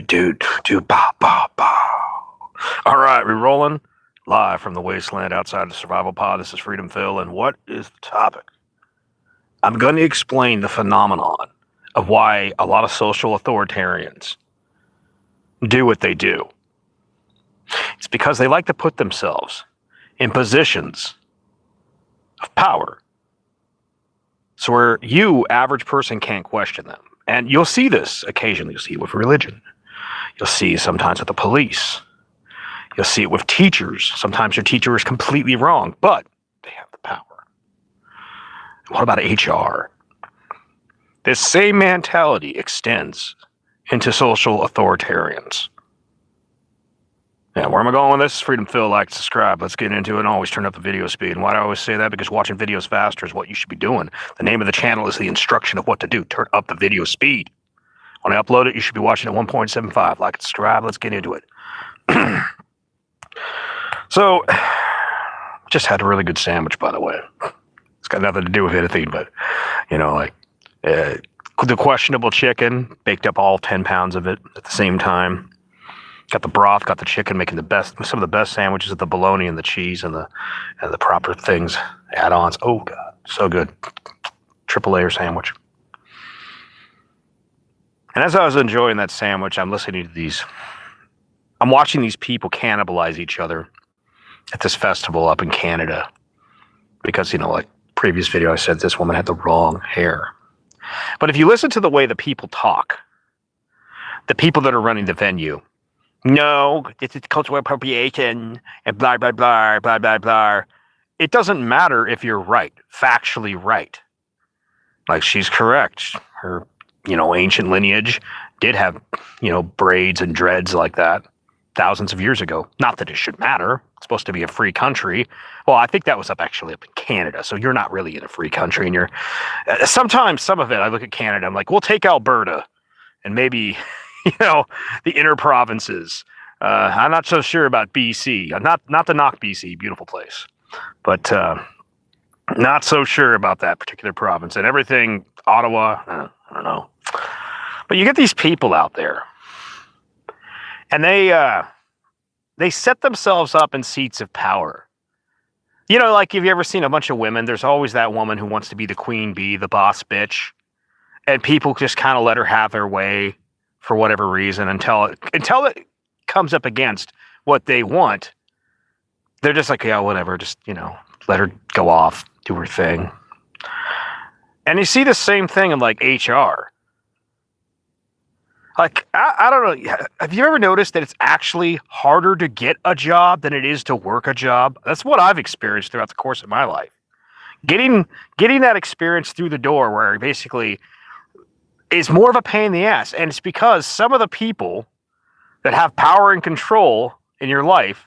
Dude, bow, bow, bow. All right, we rolling live from the wasteland outside the survival pod. This is Freedom Phil, and what is the topic? I'm going to explain the phenomenon of why a lot of social authoritarians do what they do. It's because they like to put themselves in positions of power, so where you, average person, can't question them. And you'll see this occasionally. You'll see it with religion. You'll see sometimes with the police. You'll see it with teachers. Sometimes your teacher is completely wrong, but they have the power. What about HR? This same mentality extends into social authoritarians. Yeah, where am I going with this? Freedom Phil, like, subscribe. Let's get into it, and always turn up the video speed. And why do I always say that? Because watching videos faster is what you should be doing. The name of the channel is the instruction of what to do. Turn up the video speed. When I upload it, you should be watching at 1.75. Like, subscribe. Let's get into it. So, just had a really good sandwich, by the way. It's got nothing to do with anything, but, you know, like, the questionable chicken, baked up all 10 pounds of it at the same time. Got the broth, got the chicken, making some of the best sandwiches with the bologna and the cheese and the proper things, add-ons. Oh, God, so good. Triple layer sandwich. And as I was enjoying that sandwich, I'm watching these people cannibalize each other at this festival up in Canada. Because, you know, like previous video, I said this woman had the wrong hair. But if you listen to the way the people talk, the people that are running the venue, no, this is cultural appropriation, and blah, blah, blah, blah, blah, blah. It doesn't matter if you're right, factually right. Like, she's correct. Her, you know, ancient lineage did have, you know, braids and dreads like that thousands of years ago. Not that it should matter. It's supposed to be a free country. Well, I think that was up in Canada, so you're not really in a free country. And you're sometimes, some of it, I look at Canada, I'm like, we'll take Alberta and maybe, you know, the inner provinces. I'm not so sure about BC. Not to knock BC, beautiful place, but not so sure about that particular province. And everything, Ottawa, I don't know. But you get these people out there, and they set themselves up in seats of power. You know, like, have you ever seen a bunch of women? There's always that woman who wants to be the queen bee, the boss bitch, and people just kind of let her have their way for whatever reason until it comes up against what they want. They're just like, yeah, whatever, just, you know, let her go off, do her thing. And you see the same thing in, like, HR. Like, I don't know, have you ever noticed that it's actually harder to get a job than it is to work a job? That's what I've experienced throughout the course of my life. Getting that experience through the door where basically is more of a pain in the ass. And it's because some of the people that have power and control in your life,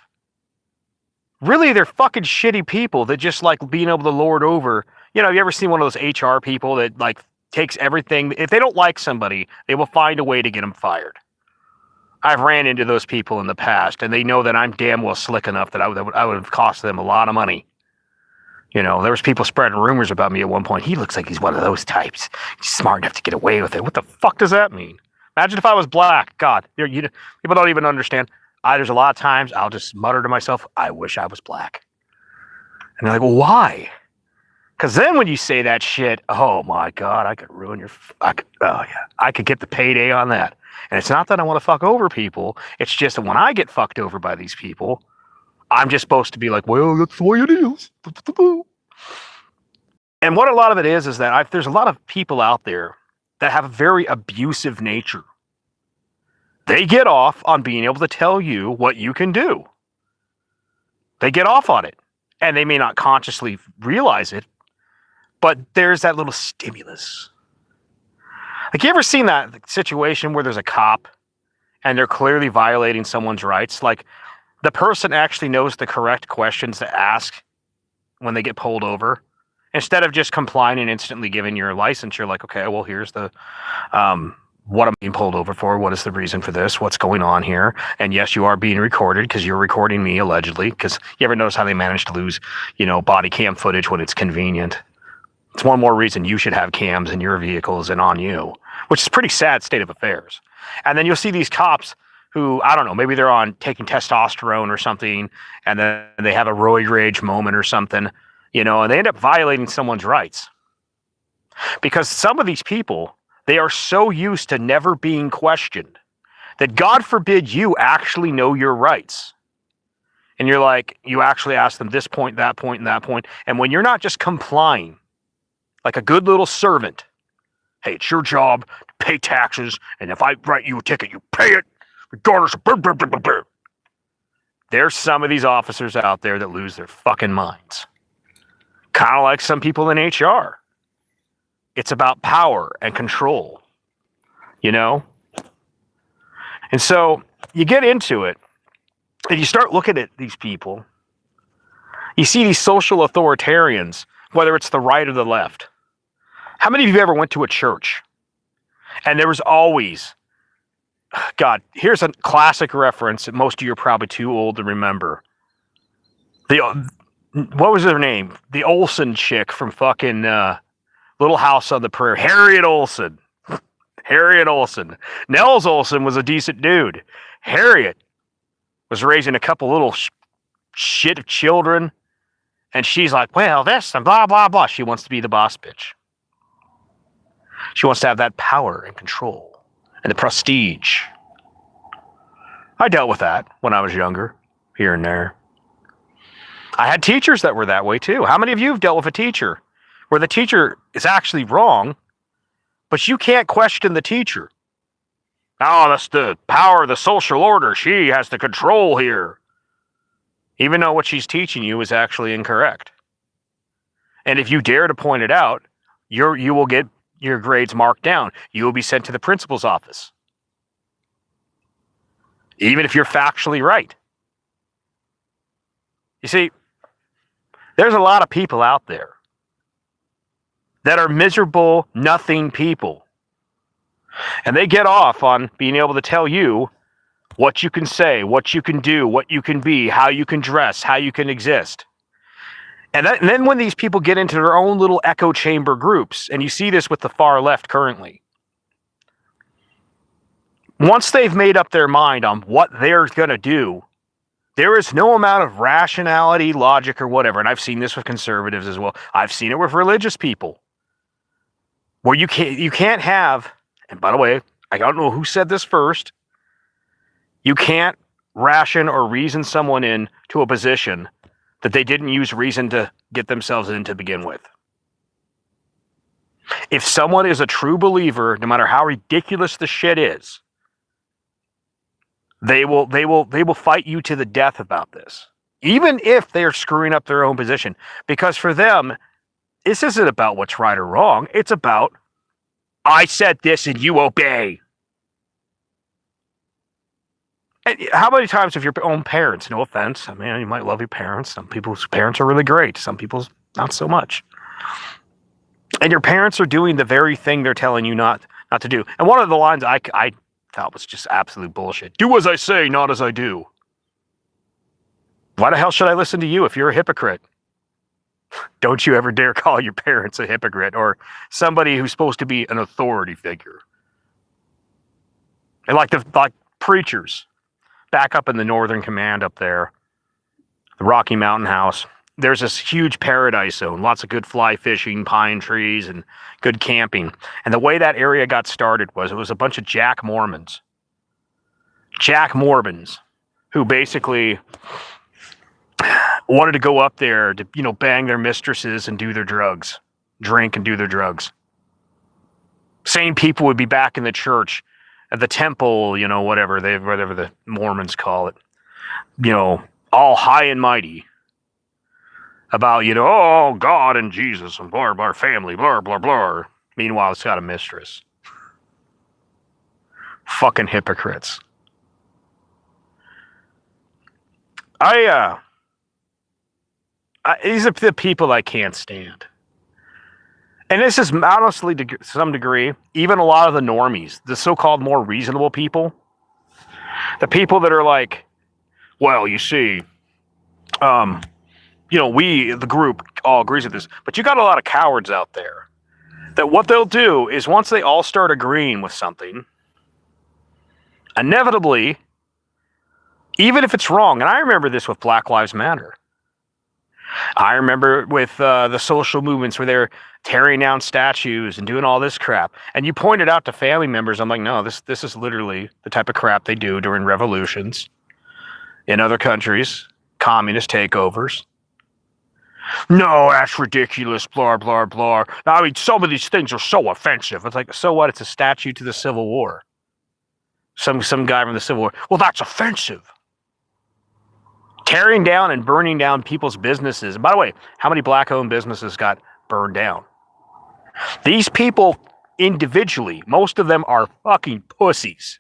really, they're fucking shitty people that just like being able to lord over. You know, you ever seen one of those HR people that like takes everything? If they don't like somebody, they will find a way to get them fired. I've ran into those people in the past, and they know that I'm damn well slick enough that I would have cost them a lot of money. You know, there was people spreading rumors about me at one point. He looks like he's one of those types. He's smart enough to get away with it. What the fuck does that mean? Imagine if I was black. God, people don't even understand. There's a lot of times I'll just mutter to myself, I wish I was black. And they're like, well, why? Because then when you say that shit, oh my God, I could ruin your... I could get the payday on that. And it's not that I want to fuck over people. It's just that when I get fucked over by these people, I'm just supposed to be like, well, that's the way it is. And what a lot of it is that there's a lot of people out there that have a very abusive nature. They get off on being able to tell you what you can do. They get off on it. And they may not consciously realize it, but there's that little stimulus. Like, you ever seen that situation where there's a cop and they're clearly violating someone's rights? Like, the person actually knows the correct questions to ask when they get pulled over. Instead of just complying and instantly giving your license, you're like, okay, well, here's the what I'm being pulled over for. What is the reason for this? What's going on here? And yes, you are being recorded because you're recording me, allegedly. Because you ever notice how they manage to lose, you know, body cam footage when it's convenient? It's one more reason you should have cams in your vehicles and on you, which is a pretty sad state of affairs. And then you'll see these cops who, I don't know, maybe they're on taking testosterone or something, and then they have a roid rage moment or something, and they end up violating someone's rights. Because some of these people, they are so used to never being questioned that God forbid you actually know your rights. And you're like, you actually ask them this point, that point, and that point. And when you're not just complying like a good little servant, hey, it's your job to pay taxes, and if I write you a ticket, you pay it, regardless of... There's some of these officers out there that lose their fucking minds. Kind of like some people in HR. It's about power and control, And so you get into it, and you start looking at these people. You see these social authoritarians, whether it's the right or the left. How many of you ever went to a church? And there was always, God, here's a classic reference that most of you are probably too old to remember. What was her name? The Olsen chick from fucking Little House on the Prairie. Harriet Olsen. Harriet Olsen. Nels Olsen was a decent dude. Harriet was raising a couple little shit children. And she's like, well, this and blah, blah, blah. She wants to be the boss bitch. She wants to have that power and control and the prestige. I dealt with that when I was younger, here and there. I had teachers that were that way too. How many of you have dealt with a teacher where the teacher is actually wrong, but you can't question the teacher? Oh, that's the power of the social order. She has the control here. Even though what she's teaching you is actually incorrect. And if you dare to point it out, you will get your grades marked down. You will be sent to the principal's office. Even if you're factually right. You see, there's a lot of people out there that are miserable, nothing people. And they get off on being able to tell you what you can say, what you can do, what you can be, how you can dress, how you can exist. And then when these people get into their own little echo chamber groups, and you see this with the far left currently, once they've made up their mind on what they're going to do, there is no amount of rationality, logic, or whatever. And I've seen this with conservatives as well. I've seen it with religious people. Where you can't have, and by the way, I don't know who said this first, you can't ration or reason someone in to a position that they didn't use reason to get themselves in to begin with. If someone is a true believer, no matter how ridiculous the shit is, they will fight you to the death about this, even if they are screwing up their own position. Because for them, this isn't about what's right or wrong. It's about, I said this and you obey. And how many times have your own parents, no offense, I mean, you might love your parents. Some people's parents are really great. Some people's not so much. And your parents are doing the very thing they're telling you not to do. And one of the lines I thought was just absolute bullshit. Do as I say, not as I do. Why the hell should I listen to you if you're a hypocrite? Don't you ever dare call your parents a hypocrite or somebody who's supposed to be an authority figure. And like preachers back up in the Northern Command up there, the Rocky Mountain House, there's this huge paradise zone, lots of good fly fishing, pine trees, and good camping. And the way that area got started was it was a bunch of Jack Mormons. Jack Mormons, who basically wanted to go up there to, bang their mistresses and do their drugs, drink and do their drugs. Same people would be back in the church, at the temple, whatever the Mormons call it, all high and mighty about, oh, God and Jesus and blah, blah, family, blah, blah, blah. Meanwhile, it's got a mistress. Fucking hypocrites. These are the people I can't stand. And this is honestly, to some degree, even a lot of the normies, the so-called more reasonable people, the people that are like, well, you see, we, the group, all agrees with this, but you got a lot of cowards out there that what they'll do is once they all start agreeing with something, inevitably, even if it's wrong, and I remember this with Black Lives Matter. I remember with the social movements where they're tearing down statues and doing all this crap. And you pointed out to family members, I'm like, no, this is literally the type of crap they do during revolutions in other countries, communist takeovers. No, that's ridiculous, blah, blah, blah. I mean, some of these things are so offensive. It's like, so what? It's a statue to the Civil War. Some guy from the Civil War. Well, that's offensive. Tearing down and burning down people's businesses. And by the way, how many black-owned businesses got burned down? These people individually, most of them are fucking pussies.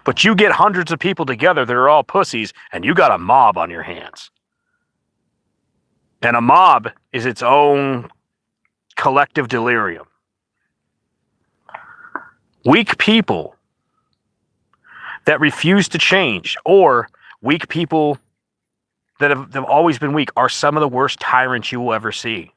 But you get hundreds of people together that are all pussies, and you got a mob on your hands. And a mob is its own collective delirium. Weak people that refuse to change, or weak people that have always been weak, are some of the worst tyrants you will ever see.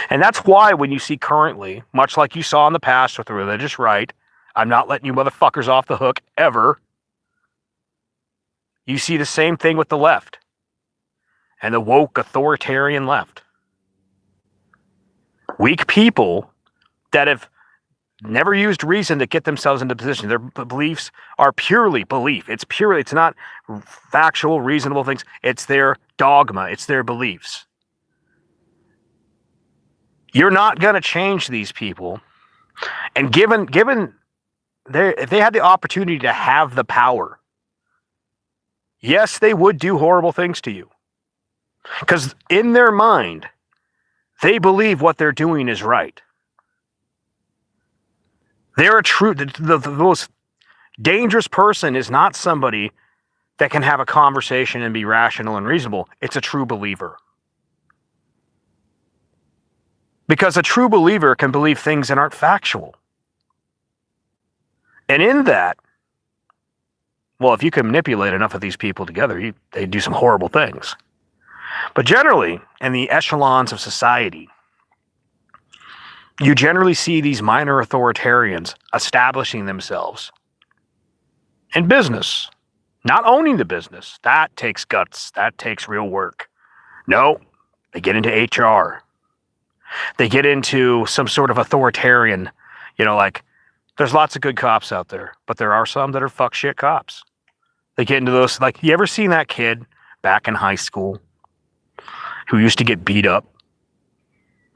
And that's why when you see currently, much like you saw in the past with the religious right, I'm not letting you motherfuckers off the hook ever, you see the same thing with the left and the woke authoritarian left. Weak people that have never used reason to get themselves into position. Their beliefs are purely belief. It's not factual, reasonable things. It's their dogma. It's their beliefs. You're not going to change these people. And given if they had the opportunity to have the power, yes, they would do horrible things to you. Because in their mind, they believe what they're doing is right. They're the most dangerous person is not somebody that can have a conversation and be rational and reasonable. It's a true believer. Because a true believer can believe things that aren't factual. And in that, well, if you can manipulate enough of these people together, they do some horrible things. But generally, in the echelons of society, you generally see these minor authoritarians establishing themselves in business, not owning the business. That takes guts. That takes real work. No, they get into HR. They get into some sort of authoritarian, like there's lots of good cops out there, but there are some that are fuck shit cops. They get into those, like, you ever seen that kid back in high school who used to get beat up?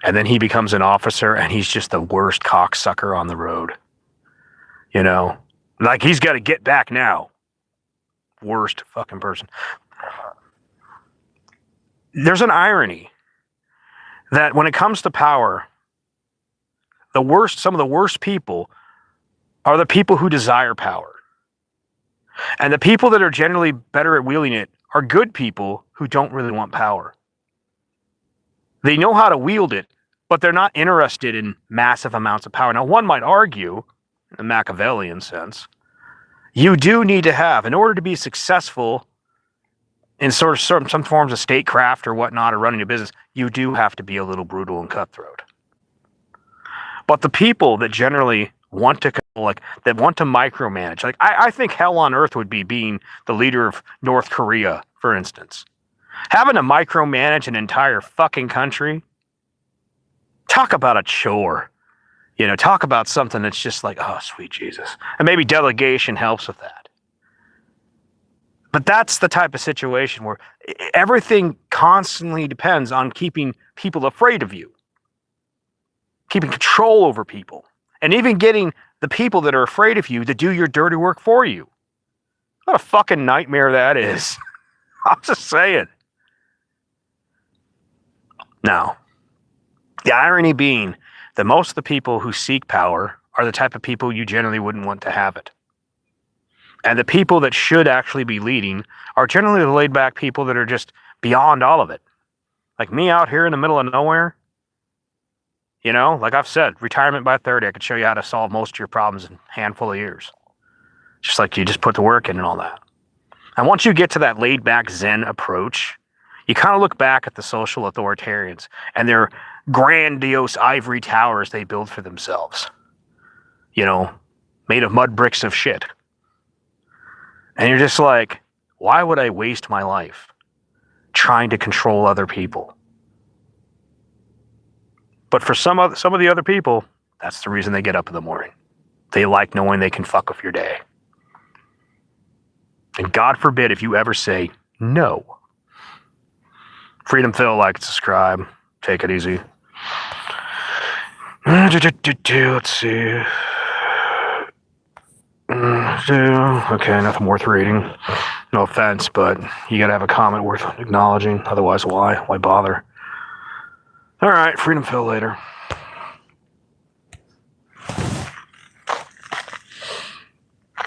And then he becomes an officer and he's just the worst cocksucker on the road. Like he's got to get back now. Worst fucking person. There's an irony that when it comes to power, some of the worst people are the people who desire power. And the people that are generally better at wielding it are good people who don't really want power. They know how to wield it, but they're not interested in massive amounts of power. Now, one might argue, in the Machiavellian sense, you do need to have, in order to be successful in some forms of statecraft or whatnot, or running a business, you do have to be a little brutal and cutthroat. But the people that generally want to micromanage, like I think hell on earth would be being the leader of North Korea, for instance. Having to micromanage an entire fucking country, talk about a chore. Talk about something that's just like, oh, sweet Jesus. And maybe delegation helps with that. But that's the type of situation where everything constantly depends on keeping people afraid of you, keeping control over people, and even getting the people that are afraid of you to do your dirty work for you. What a fucking nightmare that is. I'm just saying. Now, the irony being that most of the people who seek power are the type of people you generally wouldn't want to have it. And the people that should actually be leading are generally the laid-back people that are just beyond all of it. Like me out here in the middle of nowhere, like I've said, retirement by 30, I could show you how to solve most of your problems in a handful of years. Just like you just put the work in and all that. And once you get to that laid-back Zen approach, You kind of look back at the social authoritarians and their grandiose ivory towers they build for themselves, made of mud bricks of shit. And you're just like, why would I waste my life trying to control other people? But for some of the other people, that's the reason they get up in the morning. They like knowing they can fuck with your day. And God forbid if you ever say no. Freedom Phil, like, subscribe. Take it easy. Let's see. Okay, nothing worth reading. No offense, but you gotta have a comment worth acknowledging. Otherwise, why? Why bother? All right, Freedom Phil later.